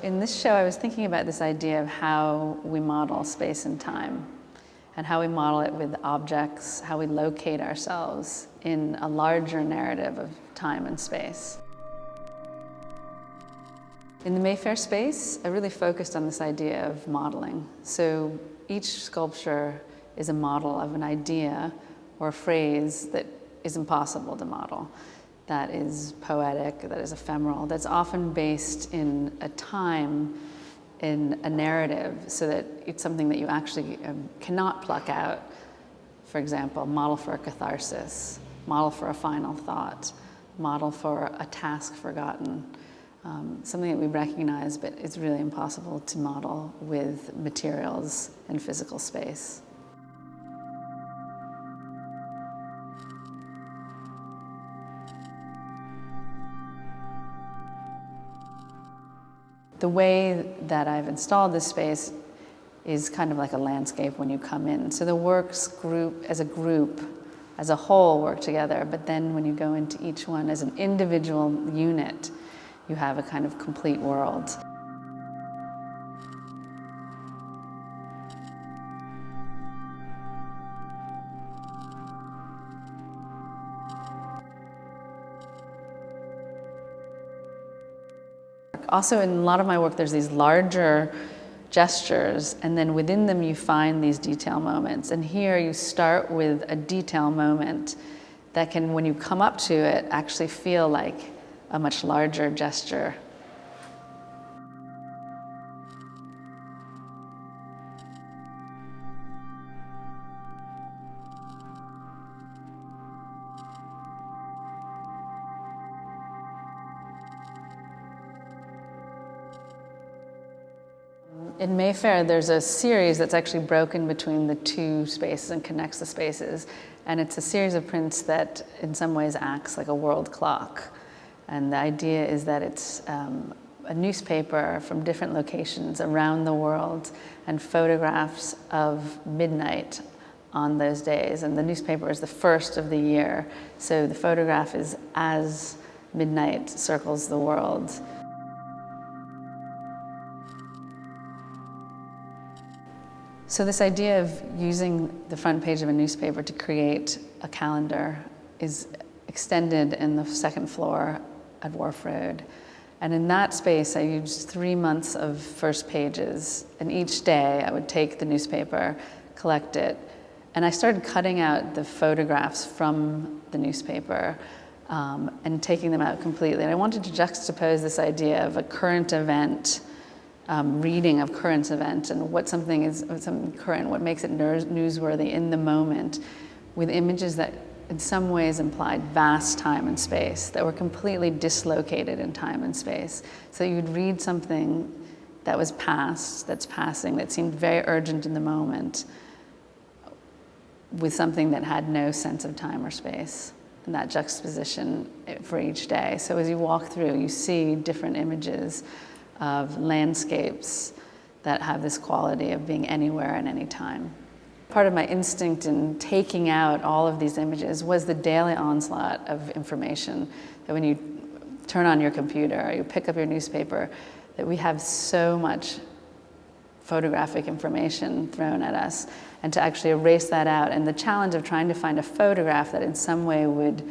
in this show, I was thinking about this idea of how we model space and time, and how we model it with objects, how we locate ourselves in a larger narrative of time and space. In the Mayfair space, I really focused on this idea of modeling. So each sculpture is a model of an idea or a phrase that is impossible to model, that is poetic, that is ephemeral, that's often based in a time, in a narrative, so that it's something that you actually cannot pluck out. For example, model for a catharsis, model for a final thought, model for a task forgotten. Something that we recognize, but it's really impossible to model with materials and physical space. The way that I've installed this space is kind of like a landscape when you come in. So the works group, as a whole, work together, but then when you go into each one as an individual unit, you have a kind of complete world. Also, in a lot of my work, there's these larger gestures, and then within them you find these detail moments. And here you start with a detail moment that can, when you come up to it, actually feel like a much larger gesture. In Mayfair, there's a series that's actually broken between the two spaces and connects the spaces. And it's a series of prints that in some ways acts like a world clock. And the idea is that it's a newspaper from different locations around the world and photographs of midnight on those days. And the newspaper is the first of the year. So the photograph is as midnight circles the world. So this idea of using the front page of a newspaper to create a calendar is extended in the second floor at Wharf Road. And in that space, I used 3 months of first pages. And each day I would take the newspaper, collect it, and I started cutting out the photographs from the newspaper and taking them out completely. And I wanted to juxtapose this idea of a current event, reading of current event, and what something is something current, what makes it newsworthy in the moment, with images that in some ways implied vast time and space, that were completely dislocated in time and space. So you'd read something that was past, that's passing, that seemed very urgent in the moment, with something that had no sense of time or space, and that juxtaposition for each day. So as you walk through, you see different images of landscapes that have this quality of being anywhere and any time. Part of my instinct in taking out all of these images was the daily onslaught of information, that when you turn on your computer or you pick up your newspaper, that we have so much photographic information thrown at us, and to actually erase that out, and the challenge of trying to find a photograph that in some way would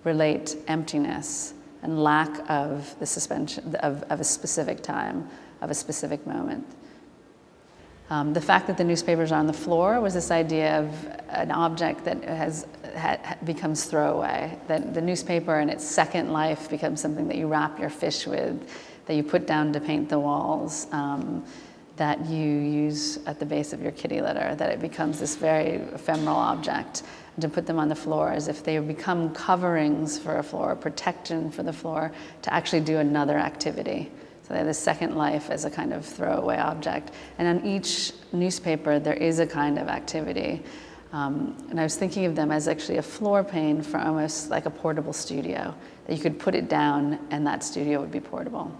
relate emptiness and lack of the suspension of a specific time, of a specific moment. The fact that the newspapers are on the floor was this idea of an object that becomes throwaway, that the newspaper in its second life becomes something that you wrap your fish with, that you put down to paint the walls, that you use at the base of your kitty litter, that it becomes this very ephemeral object. And to put them on the floor as if they become coverings for a floor, protection for the floor, to actually do another activity. So they have the second life as a kind of throwaway object. And on each newspaper, there is a kind of activity. And I was thinking of them as actually a floor pane for almost like a portable studio, that you could put it down and that studio would be portable.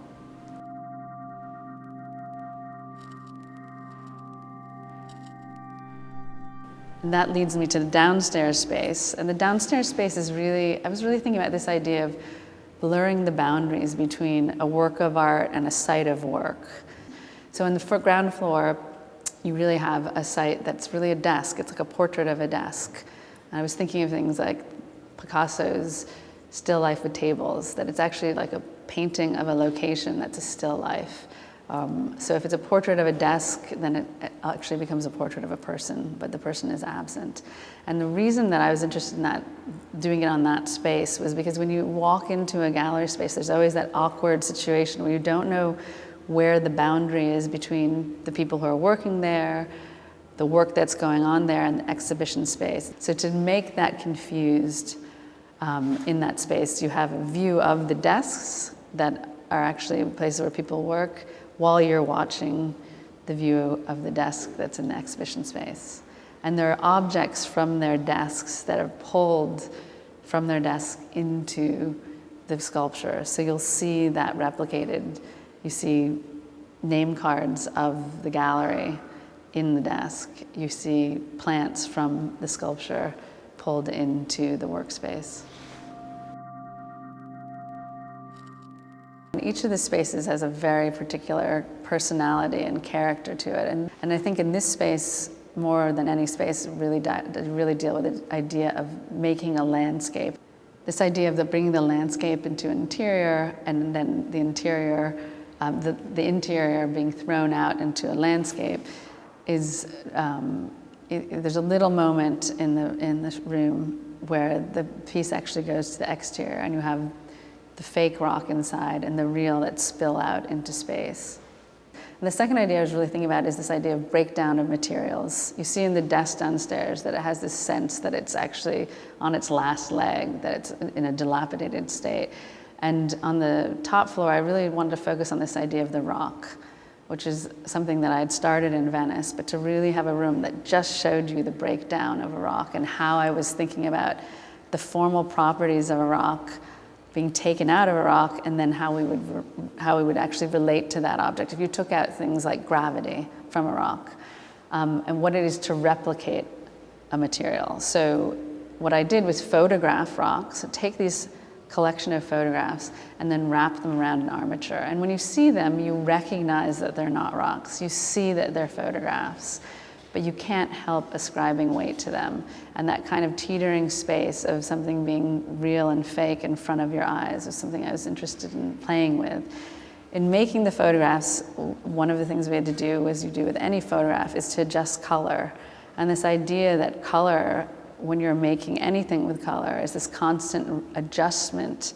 And that leads me to the downstairs space. And the downstairs space is really, I was really thinking about this idea of blurring the boundaries between a work of art and a site of work. So in the ground floor, you really have a site that's really a desk. It's like a portrait of a desk. And I was thinking of things like Picasso's still life with tables, that it's actually like a painting of a location that's a still life. So if it's a portrait of a desk, then it actually becomes a portrait of a person, but the person is absent. And the reason that I was interested in that, doing it on that space, was because when you walk into a gallery space, there's always that awkward situation where you don't know where the boundary is between the people who are working there, the work that's going on there, and the exhibition space. So to make that confused in that space, you have a view of the desks that are actually places where people work, while you're watching the view of the desk that's in the exhibition space. And there are objects from their desks that are pulled from their desk into the sculpture. So you'll see that replicated. You see name cards of the gallery in the desk. You see plants from the sculpture pulled into the workspace. Each of the spaces has a very particular personality and character to it. And I think in this space, more than any space, really deal with the idea of making a landscape. This idea of bringing the landscape into an interior, and then the interior being thrown out into a landscape is, there's a little moment in the room where the piece actually goes to the exterior, and you have the fake rock inside and the real that spill out into space. And the second idea I was really thinking about is this idea of breakdown of materials. You see in the desk downstairs that it has this sense that it's actually on its last leg, that it's in a dilapidated state. And on the top floor, I really wanted to focus on this idea of the rock, which is something that I had started in Venice, but to really have a room that just showed you the breakdown of a rock and how I was thinking about the formal properties of a rock being taken out of a rock, and then how we would actually relate to that object. If you took out things like gravity from a rock, and what it is to replicate a material. So what I did was photograph rocks, so take these collection of photographs and then wrap them around an armature. And when you see them, you recognize that they're not rocks. You see that they're photographs, but you can't help ascribing weight to them. And that kind of teetering space of something being real and fake in front of your eyes was something I was interested in playing with. In making the photographs, one of the things we had to do, as you do with any photograph, is to adjust color. And this idea that color, when you're making anything with color, is this constant adjustment,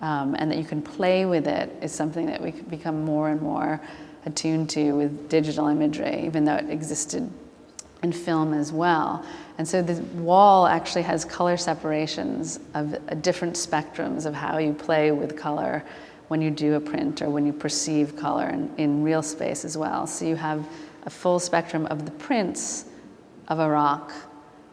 and that you can play with it, is something that we become more and more attuned to with digital imagery, even though it existed in film as well. And so the wall actually has color separations of different spectrums of how you play with color when you do a print or when you perceive color in real space as well. So you have a full spectrum of the prints of a rock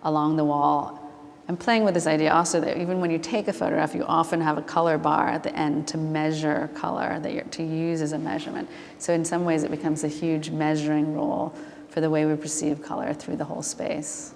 along the wall. I'm playing with this idea also that even when you take a photograph, you often have a color bar at the end to measure color, that you're to use as a measurement. So in some ways it becomes a huge measuring rule for the way we perceive color through the whole space.